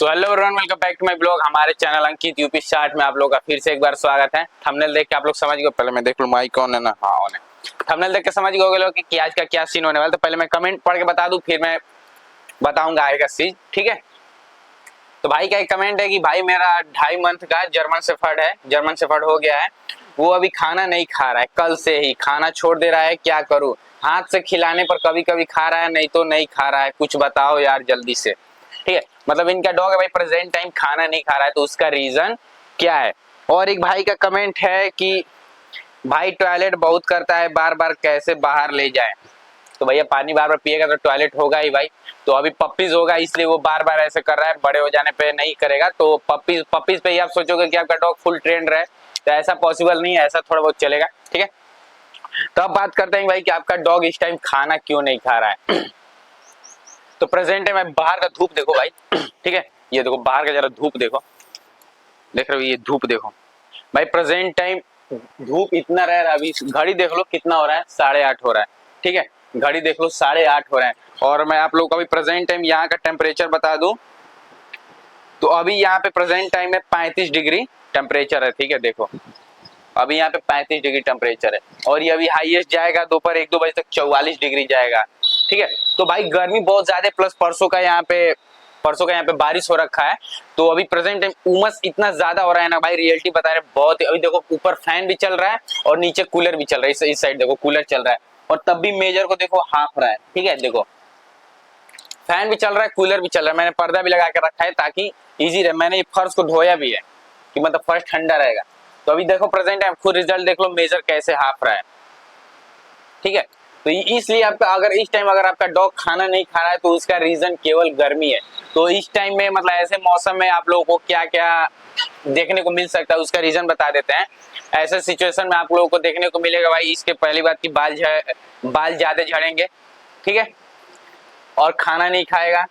So hello everyone, welcome back to my blog. हमारे channel Ankit UP chart में आप लोगों का फिर से एक बार स्वागत है। थंबनेल देख के आप लोग समझ गए। पहले मैं देख लूं माइक ऑन है ना। हाँ ऑन है। थंबनेल देख के समझ गए लोग कि आज का क्या सीन होने वाला। तो पहले मैं कमेंट पढ़ के बता दूं, फिर मैं बताऊंगा आगे का सीन। ठीक है। तो भाई का एक कमेंट है कि भाई मेरा 2.5 मंथ का जर्मन शेफर्ड है, जर्मन शेफर्ड हो गया है। वो अभी खाना नहीं खा रहा है, कल से ही खाना छोड़ दे रहा है। क्या करूं? हाथ से खिलाने पर कभी कभी खा रहा है, नहीं तो नहीं खा रहा है। कुछ बताओ यार जल्दी से। ठीक है। मतलब इनका डॉग है भाई, प्रेजेंट टाइम खाना नहीं खा रहा है, तो उसका रीजन क्या है। और एक भाई का कमेंट है कि भाई टॉयलेट बहुत करता है, बार बार कैसे बाहर ले जाए। तो भैया पानी बार बार पिएगा तो टॉयलेट होगा ही भाई। तो अभी पप्पीज होगा इसलिए वो बार बार ऐसे कर रहा है, बड़े हो जाने पे नहीं करेगा। तो पप्पीज पे ही आप सोचोगे कि आपका डॉग फुल ट्रेंड रहे, तो ऐसा पॉसिबल नहीं है, ऐसा थोड़ा बहुत चलेगा। ठीक है। तो अब बात करते हैं भाई कि आपका डॉग इस टाइम खाना क्यों नहीं खा रहा है। तो प्रेजेंट है, मैं बाहर का धूप देखो भाई। ठीक है। ये देखो बाहर का जरा धूप देखो, देख रहे हो ये धूप देखो भाई। प्रेजेंट टाइम धूप इतना रह रहा है। अभी घड़ी देख लो कितना हो रहा है, 8:30 हो रहा है। ठीक है। घड़ी देख लो 8:30 हो रहा है। और मैं आप लोगों को अभी प्रेजेंट टाइम यहाँ का टेम्परेचर बता दूं, तो अभी यहाँ पे प्रेजेंट टाइम में 35 डिग्री टेम्परेचर है। ठीक है। देखो अभी यहाँ पे 35 डिग्री टेम्परेचर है, और ये अभी हाईएस्ट जाएगा दोपहर 1-2 बजे तक 44 डिग्री जाएगा। ठीक है। तो भाई गर्मी बहुत ज्यादा, प्लस परसों का यहाँ पे बारिश हो रखा है। तो अभी प्रेजेंट टाइम उमस इतना ज्यादा हो रहा है ना भाई, रियलिटी बता रहे बहुत। अभी देखो ऊपर फैन भी चल रहा है और नीचे कूलर भी चल रहा है। इस साइड देखो कूलर चल रहा है, और तब भी मेजर को देखो हाँफ रहा है। ठीक है। देखो फैन भी चल रहा है, कूलर भी चल रहा है। मैंने पर्दा भी लगा के रखा है ताकि इजी रहे। मैंने ये फर्श को धोया भी है कि मतलब फर्श ठंडा रहेगा। तो अभी देखो प्रेजेंट टाइम खुद रिजल्ट देख लो, मेजर कैसे हाँफ रहा है। ठीक है। तो इसलिए आपका अगर इस टाइम अगर आपका डॉग खाना नहीं खा रहा है, तो उसका रीजन केवल गर्मी है। तो इस टाइम में मतलब ऐसे मौसम में आप लोगों को क्या क्या देखने को मिल सकता है उसका रीजन बता देते हैं। ऐसे सिचुएशन में आप लोगों को देखने को मिलेगा भाई, इसके पहली बात की बाल ज्यादा झड़ेंगे। ठीक है। और खाना नहीं खाएगा,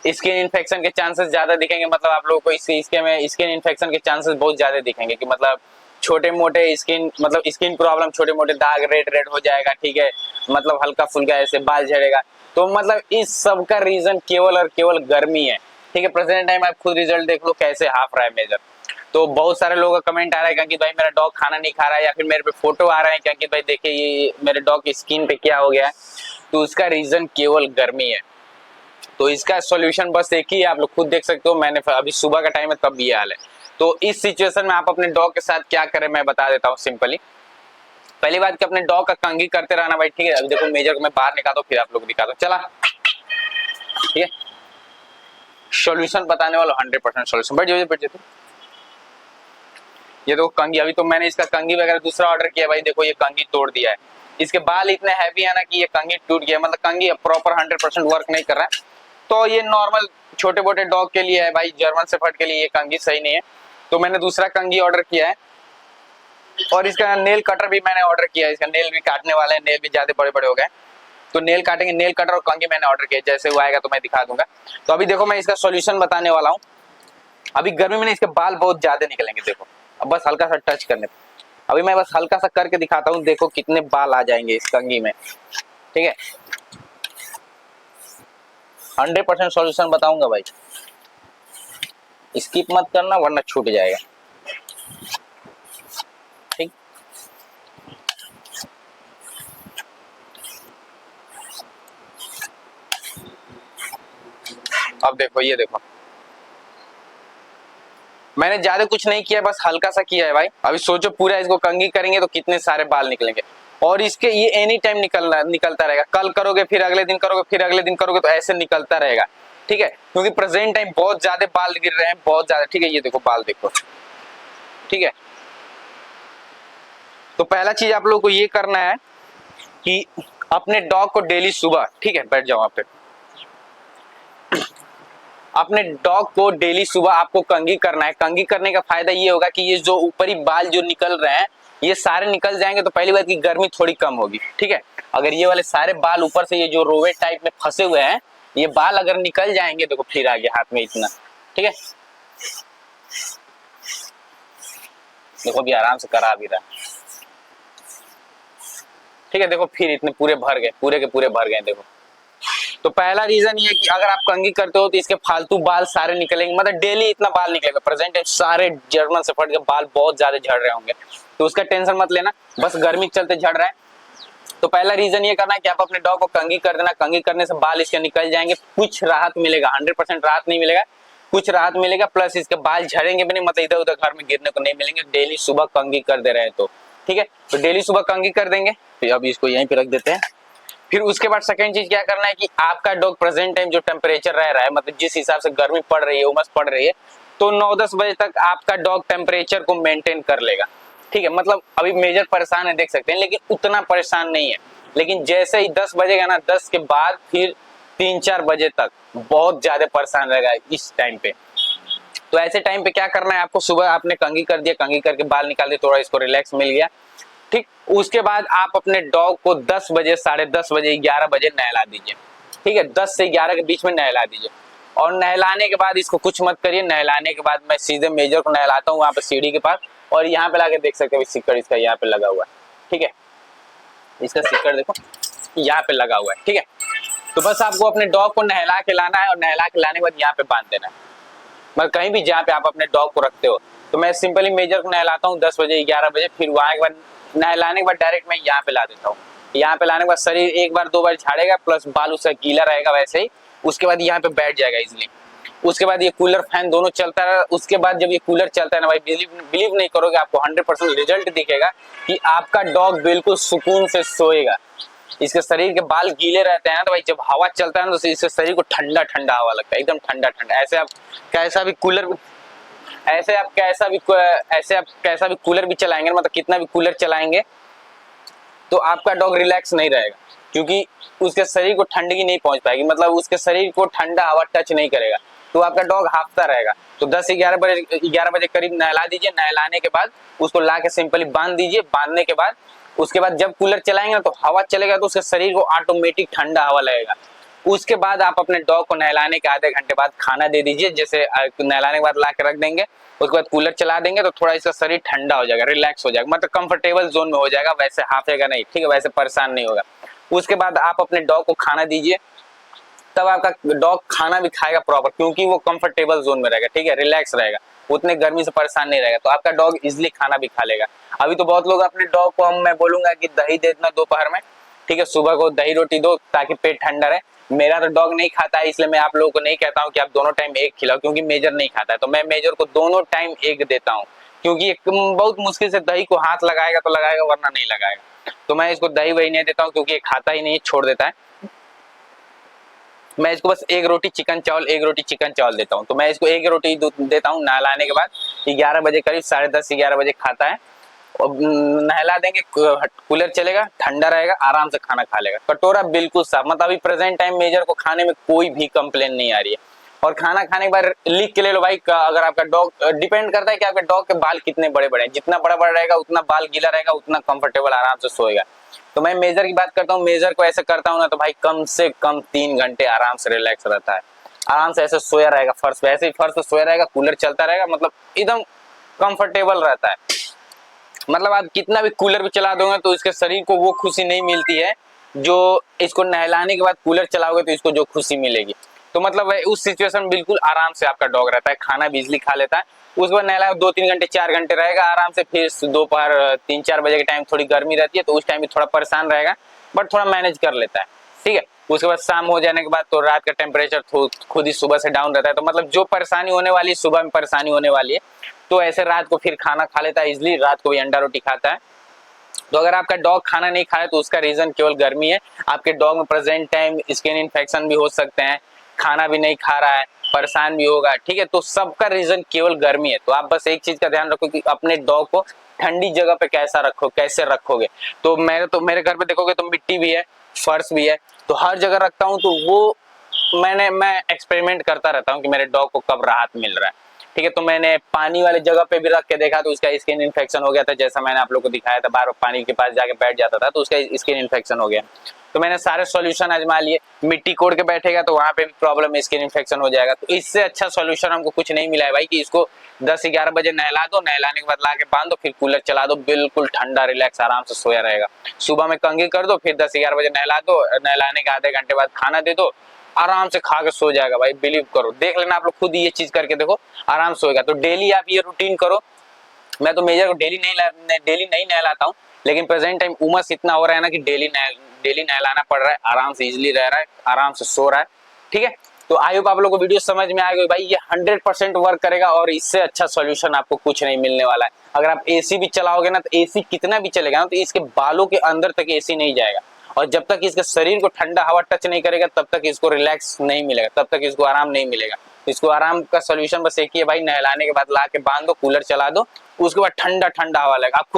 स्किन इन्फेक्शन के चांसेस ज्यादा दिखेंगे। मतलब आप लोगों को इसके में स्किन इन्फेक्शन के चांसेस बहुत ज्यादा दिखेंगे कि मतलब छोटे मोटे स्किन मतलब स्किन प्रॉब्लम, छोटे मोटे दाग रेड रेड हो जाएगा। ठीक है। मतलब हल्का फुल्का ऐसे बाल झड़ेगा। तो मतलब इस सब का रीजन केवल और केवल गर्मी है। ठीक है। प्रेजेंट टाइम आप खुद रिजल्ट देख लो कैसे हाफ रहा है मेजर। तो बहुत सारे लोगों का कमेंट आ रहा है कि भाई मेरा डॉग खाना नहीं खा रहा है, या फिर मेरे पे फोटो आ रहे हैं कि भाई देखिए ये मेरे डॉग की स्किन पे क्या हो गया है। तो उसका रीजन केवल गर्मी है। तो इसका सॉल्यूशन बस एक ही है, आप लोग खुद देख सकते हो। मैंने अभी सुबह का टाइम है तब भी ये हाल है। तो इस सिचुएशन में आप अपने डॉग के साथ क्या करें मैं बता देता हूँ सिंपली। पहली बात कि अपने डॉग का कंघी करते रहना भाई। ठीक है। अभी देखो मेजर को मैं बाहर निकालता हूँ, फिर आप लोग दिखा दो। चला। ठीक है। सॉल्यूशन बताने वाला 100% सॉल्यूशन। बैठ जाओ। ये देखो कंघी, अभी तो मैंने इसका कंघी वगैरह दूसरा ऑर्डर किया भाई। देखो ये कंघी तोड़ दिया है। इसके बाल इतने हैवी है ना कि ये कंघी टूट गया। मतलब कंघी प्रॉपर 100% वर्क नहीं कर रहा है। तो ये नॉर्मल छोटे मोटे डॉग के लिए है भाई, जर्मन शेफर्ड के लिए ये कंघी सही नहीं है। तो मैंने दूसरा कंघी ऑर्डर किया है, और इसका नेल कटर भी मैंने ऑर्डर किया है। इसका नेल भी काटने वाले हैं, नेल भी ज्यादा बड़े बड़े हो गए। तो नेल काटेंगे, नेल कटर और कंघी मैंने ऑर्डर किया, जैसे वो आएगा तो मैं दिखा दूंगा। तो अभी देखो मैं इसका सोल्यूशन बताने वाला हूँ। अभी गर्मी में इसके बाल बहुत ज्यादा निकलेंगे। देखो अब बस हल्का सा टच करने पे, अभी मैं बस हल्का सा करके दिखाता हूँ, देखो कितने बाल आ जाएंगे इस कंघी में। ठीक है। 100% सॉल्यूशन बताऊंगा भाई, स्किप मत करना वरना छूट जाएगा। ठीक। अब देखो ये देखो मैंने ज्यादा कुछ नहीं किया, बस हल्का सा किया है भाई। अभी सोचो पूरा इसको कंघी करेंगे तो कितने सारे बाल निकलेंगे। और इसके ये एनी टाइम निकलता रहेगा। कल करोगे, फिर अगले दिन करोगे, फिर अगले दिन करोगे, तो ऐसे निकलता रहेगा। ठीक है। क्योंकि प्रेजेंट टाइम बहुत ज्यादा बाल गिर रहे हैं, बहुत ज्यादा। ठीक है। ये देखो बाल देखो। ठीक है। तो पहला चीज आप लोगों को ये करना है कि अपने डॉग को डेली सुबह, ठीक है बैठ जाओ आप पे, अपने डॉग को डेली सुबह आपको कंघी करना है। कंघी करने का फायदा ये होगा कि ये जो ऊपरी बाल जो निकल रहे हैं ये सारे निकल जाएंगे। तो पहली बात की गर्मी थोड़ी कम होगी। ठीक है। अगर ये वाले सारे बाल ऊपर से ये जो रोवे टाइप में फंसे हुए हैं, ये बाल अगर निकल जाएंगे, देखो फिर आ गया हाथ में इतना। ठीक है। देखो भी आराम से करा भी रहा। ठीक है। देखो फिर इतने पूरे भर गए, पूरे के पूरे भर गए देखो। तो पहला रीजन ये है कि अगर आप कंघी करते हो तो इसके फालतू बाल सारे निकलेंगे, मतलब डेली इतना बाल निकलेगा। प्रेजेंट टाइम सारे जर्मन शेफर्ड के बाल बहुत ज्यादा झड़ रहे होंगे, तो उसका टेंशन मत लेना, बस गर्मी के चलते झड़ रहा है। तो पहला रीजन ये करना है कि आप अपने डॉग को कंघी कर देना। कंघी करने से बाल इसके निकल जाएंगे, कुछ राहत मिलेगा, 100% राहत नहीं मिलेगा, कुछ राहत मिलेगा, प्लस इसके बाल झड़ेंगे भी नहीं, मतलब इधर उधर घर में गिरने को नहीं मिलेंगे, डेली सुबह कंघी कर दे रहे हैं तो। ठीक है, तो डेली सुबह कंघी कर देंगे। तो अब इसको यहीं पे रख देते हैं। फिर उसके बाद सेकंड चीज क्या करना है कि आपका डॉग प्रेजेंट टाइम जो टेम्परेचर रह रहा है, मतलब जिस हिसाब से गर्मी पड़ रही है, उमस पड़ रही है, तो 9-10 बजे तक आपका डॉग टेम्परेचर को मेंटेन कर लेगा। ठीक है, मतलब अभी मेजर परेशान है देख सकते हैं, लेकिन उतना परेशान नहीं है। लेकिन जैसे ही 10 बजेगा ना, 10 के बाद फिर 3-4 बजे तक बहुत ज्यादा परेशान रहेगा इस टाइम पे। तो ऐसे टाइम पे क्या करना है आपको, सुबह आपने कंघी कर दिया, कंघी करके बाल निकाल दिए, थोड़ा इसको रिलैक्स मिल गया। ठीक, उसके बाद आप अपने डॉग को 10 बजे, 10:30 बजे, 11 बजे नहला दीजिए। ठीक है, 10 से 11 के बीच में नहला दीजिए। और नहलाने के बाद इसको कुछ मत करिए। नहलाने के बाद मैं सीधे मेजर को नहलाता हूँ वहां पे सीढ़ी के पास, और यहाँ पे लाके देख सकते हो सिक्कड़ इसका यहाँ पे लगा हुआ है। ठीक है, इसका सिक्कड़ देखो यहाँ पे लगा हुआ है। ठीक है, तो बस आपको अपने डॉग को नहला के लाना है, और नहला के लाने के बाद यहाँ पे बांध देना है, मतलब कहीं भी जहाँ पे आप अपने डॉग को रखते हो। तो मैं सिंपली मेजर को नहलाता हूँ 10 बजे, 11 बजे, फिर वहां के बाद नहलाने के बाद डायरेक्ट मैं यहाँ पे ला देता हूँ। यहाँ पे लाने के बाद शरीर एक बार 2 बार झाड़ेगा, प्लस बाल उसका गीला रहेगा वैसे ही। उसके बाद यहाँ पे बैठ जाएगा इजिली। उसके बाद ये कूलर फैन दोनों चलता है। उसके बाद जब ये कूलर चलता है ना भाई, बिलीव नहीं करोगे, आपको 100% रिजल्ट दिखेगा कि आपका डॉग बिल्कुल सुकून से सोएगा। इसके शरीर के बाल गीले रहते हैं तो भाई जब हवा चलता है ना, तो इसके शरीर को ठंडा ठंडा हवा लगता है, एकदम ठंडा ठंडा। ऐसे आप कैसा भी कूलर भी चलाएंगे, मतलब कितना भी कूलर चलाएंगे, तो आपका डॉग रिलैक्स नहीं रहेगा, क्योंकि उसके शरीर को ठंडगी नहीं पहुंच पाएगी, मतलब उसके शरीर को ठंडा हवा टच नहीं करेगा, तो आपका डॉग हाफता रहेगा। तो 10 से 11 बजे करीब नहला दीजिए। नहलाने के बाद उसको ला के सिंपली बांध दीजिए। बांधने के बाद उसके बाद जब कूलर चलाएंगे ना, तो हवा चलेगा तो उसके शरीर को ऑटोमेटिक ठंडा हवा लगेगा। उसके बाद आप अपने डॉग को नहलाने के आधे घंटे बाद खाना दे दीजिए। जैसे नहलाने के बाद ला के रख देंगे, उसके बाद कूलर चला देंगे, तो थोड़ा इसका शरीर ठंडा हो जाएगा, रिलैक्स हो जाएगा, मतलब कंफर्टेबल जोन में हो जाएगा, वैसे हाफेगा नहीं। ठीक है, वैसे परेशान नहीं होगा। उसके बाद आप अपने डॉग को खाना दीजिए, तब आपका डॉग खाना भी खाएगा प्रॉपर, क्योंकि वो कंफर्टेबल जोन में रहेगा। ठीक है, रिलैक्स रहेगा, उतने गर्मी से परेशान नहीं रहेगा, तो आपका डॉग इजिली खाना भी खा लेगा। अभी तो बहुत लोग अपने डॉग को मैं बोलूंगा कि दही दे देना दोपहर में। ठीक है, सुबह को दही रोटी दो ताकि पेट ठंडा रहे। मेरा तो डॉग नहीं खाता है, इसलिए मैं आप लोगों को नहीं कहता हूँ कि आप दोनों टाइम एग खिलाओ, क्योंकि मेजर नहीं खाता है, तो मैं मेजर को दोनों टाइम एग देता हूँ, क्योंकि बहुत मुश्किल से दही को हाथ लगाएगा तो लगाएगा, वरना नहीं लगाएगा। तो मैं इसको दही वही नहीं देता हूँ, क्योंकि ये खाता ही नहीं, छोड़ देता है। मैं इसको बस एक रोटी चिकन चावल, एक रोटी चिकन चावल देता हूँ। तो मैं इसको एक रोटी देता हूँ नहलाने के बाद। 11 बजे करीब, 10:30-11 बजे खाता है, और नहला देंगे, कूलर चलेगा, ठंडा रहेगा, आराम से खाना खा लेगा। कटोरा बिल्कुल साफ, मतलब अभी प्रेजेंट टाइम मेजर को खाने में कोई भी कंप्लेन नहीं आ रही है। और खाना खाने के बाद लिख के ले लो भाई, अगर आपका डॉग, डिपेंड करता है कि आपके डॉग के बाल कितने बड़े बड़े हैं, जितना बड़ा बड़ा रहेगा उतना बाल गीला रहेगा, उतना कंफर्टेबल आराम से सोएगा। तो मैं मेजर की बात करता हूँ, मेजर को ऐसे करता हूँ ना, तो भाई कम से कम 3 घंटे आराम से रिलैक्स रहता है, आराम से ऐसे सोया रहेगा फर्श पे, ऐसे ही फर्श पे सोया रहेगा, कूलर चलता रहेगा, मतलब एकदम कंफर्टेबल रहता है। मतलब आप कितना भी कूलर भी चला दोगे तो इसके शरीर को वो खुशी नहीं मिलती है जो इसको नहलाने के बाद कूलर चलाओगे तो इसको जो खुशी मिलेगी। तो मतलब उस सिचुएशन में बिल्कुल आराम से आपका डॉग रहता है, खाना बिजली खा लेता है। उसके बाद नहला 2-3 घंटे 4 घंटे रहेगा आराम से। फिर दोपहर 3-4 बजे के टाइम थोड़ी गर्मी रहती है, तो उस टाइम भी थोड़ा परेशान रहेगा, बट थोड़ा मैनेज कर लेता है। ठीक है, उसके बाद शाम हो जाने के बाद तो रात का टेम्परेचर खुद ही सुबह से डाउन रहता है, तो मतलब जो परेशानी होने वाली है सुबह में परेशानी होने वाली है, तो ऐसे रात को फिर खाना खा लेता है इजिली, रात को भी अंडा रोटी खाता है। तो अगर आपका डॉग खाना नहीं खा रहा है तो उसका रीजन केवल गर्मी है। आपके डॉग में प्रेजेंट टाइम स्किन इन्फेक्शन भी हो सकते हैं, खाना भी नहीं खा रहा है, परेशान भी होगा। ठीक है, तो सबका रीजन केवल गर्मी है। तो आप बस एक चीज का ध्यान रखो कि अपने डॉग को ठंडी जगह पे कैसा रखो, कैसे रखोगे। तो मेरे घर पे देखोगे तो मिट्टी भी है, फर्श भी है, तो हर जगह रखता हूँ। तो वो मैं एक्सपेरिमेंट करता रहता हूँ कि मेरे डॉग को कब राहत मिल रहा है। ठीक है। तो मैंने पानी वाले जगह पे भी रख के देखा तो उसका स्किन इन्फेक्शन हो गया था, जैसा मैंने आप लोग को दिखाया था, बार बार पानी के पास जाके बैठ जाता था तो उसका स्किन इन्फेक्शन हो गया। तो मैंने सारे सॉल्यूशन आजमा लिए, मिट्टी कोड़ के बैठेगा तो वहां पे भी प्रॉब्लम, स्किन इन्फेक्शन हो जाएगा। तो इससे अच्छा सॉल्यूशन हमको कुछ नहीं मिला है भाई कि इसको 10-11 बजे नहला दो, नहलाने के बाद ला के बांध दो, फिर कूलर चला दो, बिल्कुल ठंडा रिलैक्स आराम से सोया रहेगा। सुबह में कंघी कर दो, फिर 10-11 बजे नहला दो, नहलाने के आधे घंटे बाद खाना दे दो, आराम से खा के सो जाएगा भाई। बिलीव करो, देख लेना आप लोग खुद ये चीज करके देखो, आराम से सोएगा। तो डेली आप ये रूटीन करो। मैं तो मेजर को डेली नहीं नहलाता हूँ, लेकिन प्रेजेंट टाइम उमस इतना हो रहा है ना कि डेली नहलाना पड़ रहा है, आराम से इजिली रह रहा है, आराम से सो रहा है, ठीक है। तो आई होप आप लोगों को वीडियो समझ में आ गई भाई, ये 100% वर्क करेगा और इससे अच्छा सॉल्यूशन आपको कुछ नहीं मिलने वाला है। अगर आप एसी भी चलाओगे ना तो एसी कितना भी चलेगा ना तो इसके बालों के अंदर तक एसी नहीं जाएगा, और जब तक इसके शरीर को ठंडा हवा टच नहीं करेगा तब तक इसको रिलैक्स नहीं मिलेगा, तब तक इसको आराम नहीं मिलेगा। इसको आराम का सॉल्यूशन बस एक ही है भाई, नहलाने के बाद ला के बांध दो, कूलर चला दो, उसके बाद ठंडा ठंडा हवा लगेगा। आप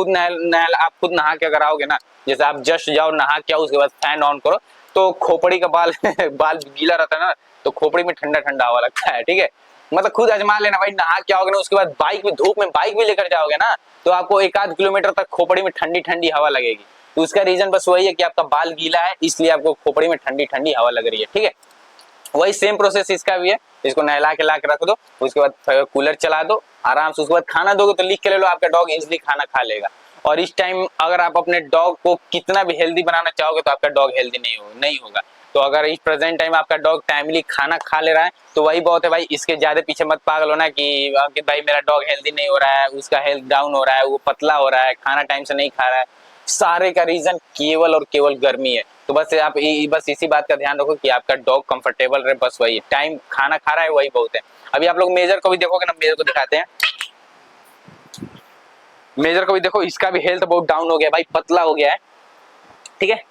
खुद नहा के अगर आओगे ना, जैसे आप जस्ट जाओ नहा के आओ, उसके बाद फैन ऑन करो तो खोपड़ी का बाल बाल गीला रहता है ना, तो खोपड़ी में ठंडा ठंडा हवा लगता है, ठीक है। मतलब खुद आजमा लेना भाई, नहा के आओगे ना उसके बाद बाइक में धूप में बाइक भी लेकर जाओगे ना तो आपको 1-8 किलोमीटर तक खोपड़ी में ठंडी ठंडी हवा लगेगी। तो उसका रीजन बस वही है कि आपका बाल गीला है, इसलिए आपको खोपड़ी में ठंडी ठंडी हवा लग रही है, ठीक है। वही सेम प्रोसेस इसका भी है, इसको नहला के ला के रख दो, उसके बाद कूलर चला दो आराम से, उसके बाद खाना दोगे तो लिख के ले लो, आपका डॉग इजिली खाना खा लेगा। और इस टाइम अगर आप अपने डॉग को कितना भी हेल्दी बनाना चाहोगे तो आपका डॉग हेल्दी नहीं होगा। तो अगर इस प्रेजेंट टाइम आपका डॉग टाइमली खाना खा ले रहा है तो वही बहुत है भाई, इसके ज्यादा पीछे मत पागल होना कि अंकित भाई मेरा डॉग हेल्दी नहीं हो रहा है, उसका हेल्थ डाउन हो रहा है, वो पतला हो रहा है, खाना टाइम से नहीं खा रहा है। सारे का रीजन केवल और केवल गर्मी है। तो बस आप बस इसी बात का ध्यान रखो कि आपका डॉग कंफर्टेबल रहे, बस वही टाइम खाना खा रहा है वही बहुत है। अभी आप लोग मेजर को भी देखोगे ना, मेजर को दिखाते हैं, मेजर को भी देखो, इसका भी हेल्थ बहुत डाउन हो गया भाई, पतला हो गया है, ठीक है।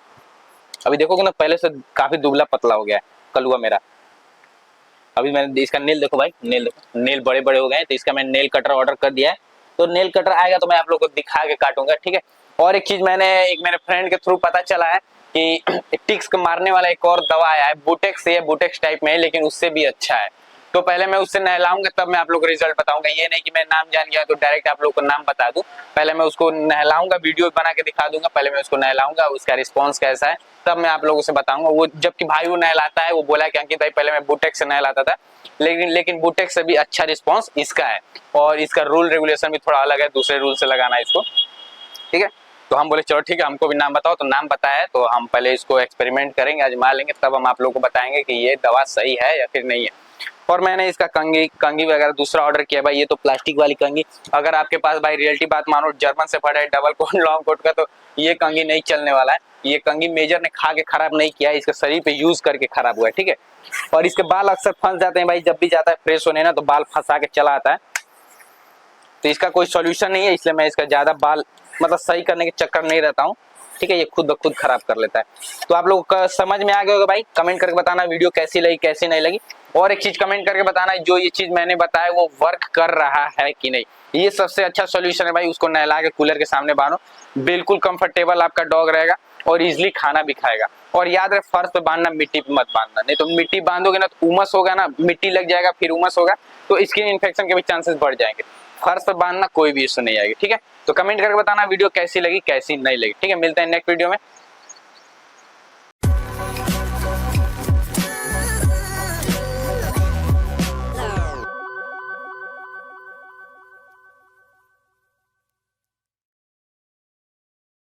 अभी देखोगे ना पहले से काफी दुबला पतला हो गया है कलुआ मेरा। अभी मैंने इसका नेल देखो भाई, नेल देखो, नेल बड़े बड़े हो गए, तो इसका मैंने नेल कटर ऑर्डर कर दिया है, तो नेल कटर आएगा तो मैं आप लोग को दिखा के काटूंगा, ठीक है। और एक चीज मैंने मेरे फ्रेंड के थ्रू पता चला है कि टिक्स को मारने वाला एक और दवा आया है, बुटेक्स, ये बुटेक्स टाइप में है लेकिन उससे भी अच्छा है। तो पहले मैं उससे नहलाऊंगा तब मैं आप लोग को रिजल्ट बताऊंगा, ये नहीं कि मैं नाम जान गया तो डायरेक्ट आप लोग को नाम बता दूं। पहले मैं उसको नहलाऊंगा, वीडियो बना के दिखा दूंगा, पहले मैं उसको नहलाऊंगा, उसका रिस्पॉन्स कैसा है तब मैं आप लोगों से बताऊंगा। वो जबकि भाई वो नहलाता है, वो बोला कि अंकित भाई पहले मैं बुटेक्स से नहलाता था, लेकिन बुटेक्स से भी अच्छा रिस्पॉन्स इसका है, और इसका रूल रेगुलेशन भी थोड़ा अलग है, दूसरे रूल से लगाना है इसको, ठीक है। तो हम बोले चलो ठीक है, हमको भी नाम बताओ, तो नाम बताया है तो हम पहले इसको एक्सपेरिमेंट करेंगे, आजमा लेंगे, तब हम आप लोगों को बताएंगे कि ये दवा सही है या फिर नहीं है। और मैंने इसका कंगी वगैरह दूसरा ऑर्डर किया भाई, ये तो प्लास्टिक वाली कंगी। अगर आपके पास भाई रियलिटी बात मानो जर्मन से पड़ा है डबल कोट लॉन्ग कोट का, तो ये कंगी नहीं चलने वाला है। ये कंगी मेजर ने खा के खराब नहीं किया है, इसके शरीर पे यूज करके खराब हुआ है, ठीक है। और इसके बाल अक्सर फंस जाते हैं भाई, जब भी जाता है फ्रेश होने ना तो बाल फंसा के चला आता है, तो इसका कोई सॉल्यूशन नहीं है, इसलिए मैं इसका ज्यादा बाल मतलब सही करने के चक्कर नहीं रहता हूँ, ठीक है। ये खुद ब खुद खराब कर लेता है। तो आप लोग का समझ में आ गया होगा भाई, कमेंट करके बताना वीडियो कैसी लगी कैसी नहीं लगी। और एक चीज कमेंट करके बताना, जो ये चीज मैंने बताया वो वर्क कर रहा है कि नहीं। ये सबसे अच्छा सॉल्यूशन है भाई, उसको नहला के कूलर के सामने बांधो, बिल्कुल कंफर्टेबल आपका डॉग रहेगा और इजिली खाना भी खाएगा। और याद रहे फर्श पे बांधना, मिट्टी पे मत बांधना, नहीं तो मिट्टी बांधोगे ना तो उमस होगा ना, मिट्टी लग जाएगा, फिर उमस होगा तो स्किन इन्फेक्शन के भी चांसेस बढ़ जाएंगे। फर्श पे बांधना कोई भी इश्यू नहीं आएगी, ठीक है। तो कमेंट करके बताना वीडियो कैसी लगी कैसी नहीं लगी, ठीक है। मिलते हैं नेक्स्ट वीडियो में।